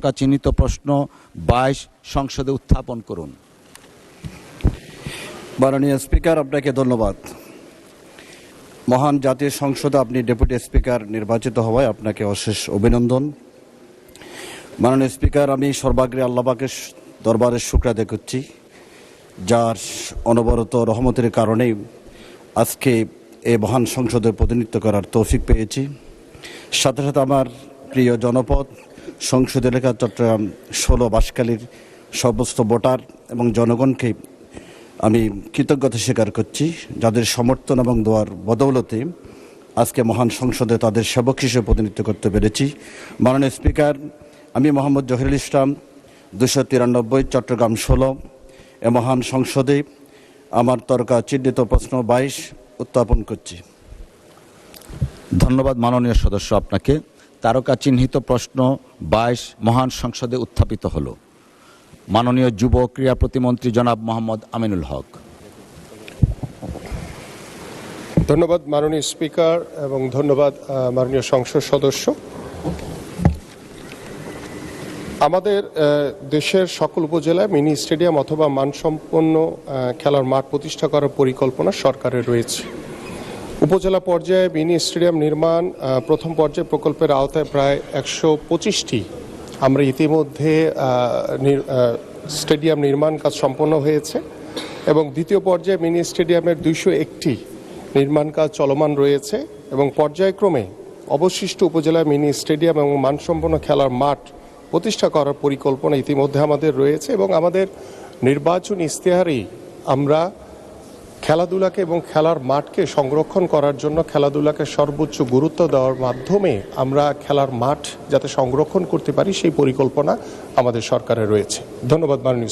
তারকা চিহ্নিত প্রশ্ন 22 সংসদে উত্থাপন করুন। মাননীয় স্পিকার, আপনাকে ধন্যবাদ। মহান জাতীয় সংসদে আপনি ডেপুটি স্পিকার নির্বাচিত হওয়ায় আপনাকে অশেষ অভিনন্দন। মাননীয় স্পিকার, আমি সর্বাগ্রে আল্লাহ পাকের দরবারে শুকর আদায় করছি, যার অনবরত রহমতের কারণেই আজকে এই মহান সংসদে প্রতিনিধিত্ব করার তৌফিক পেয়েছি। সাথে সাথে আমার প্রিয় জনপদ সংসদ এলাকা চট্টগ্রাম 16 বাসকালীর সমস্ত ভোটার এবং জনগণকে আমি কৃতজ্ঞতা স্বীকার করছি, যাদের সমর্থন এবং দোয়ার বদৌলতে আজকে মহান সংসদে তাদের সেবক হিসেবে প্রতিনিধিত্ব করতে পেরেছি। মাননীয় স্পিকার, আমি মোহাম্মদ জহিরুল ইসলাম 293 চট্টগ্রাম 16 এ মহান সংসদে আমার তারকা চিহ্নিত প্রশ্ন 22 উত্থাপন করছি। ধন্যবাদ মাননীয় সদস্য আপনাকে। তারকা চিহ্নিত প্রশ্ন 22 মহান সংসদে উত্থাপিত হলো। মাননীয় যুব ক্রীড়া প্রতিমন্ত্রী জনাব মোহাম্মদ আমিনুল হক। ধন্যবাদ মাননীয় স্পিকার এবং ধন্যবাদ মাননীয় সংসদ সদস্য। আমাদের দেশের সকল উপজেলায় মিনি স্টেডিয়াম অথবা মানসম্পন্ন খেলার মাঠ প্রতিষ্ঠা করার পরিকল্পনা সরকারের রয়েছে। উপজেলা পর্যায়ে মিনি স্টেডিয়াম নির্মাণ প্রথম পর্যায়ে প্রকল্পের আওতায় প্রায় 125টি আমরা ইতিমধ্যে স্টেডিয়াম নির্মাণ কাজ সম্পন্ন হয়েছে এবং দ্বিতীয় পর্যায়ে মিনি স্টেডিয়ামের 201টি নির্মাণ কাজ চলমান রয়েছে এবং পর্যায়ক্রমে অবশিষ্ট উপজেলায় মিনি স্টেডিয়াম এবং মানসম্পন্ন খেলার মাঠ প্রতিষ্ঠা করার পরিকল্পনা ইতিমধ্যে আমাদের রয়েছে এবং আমাদের নির্বাচন ইশতেহারেই আমরা খেলাধুলাকে এবং খেলার মাঠকে সংরক্ষণ করার জন্য খেলাধুলাকে সর্বোচ্চ গুরুত্ব দেওয়ার মাধ্যমে আমরা খেলার মাঠ যাতে সংরক্ষণ করতে পারি সেই পরিকল্পনা আমাদের সরকারের রয়েছে। ধন্যবাদ মাননীয়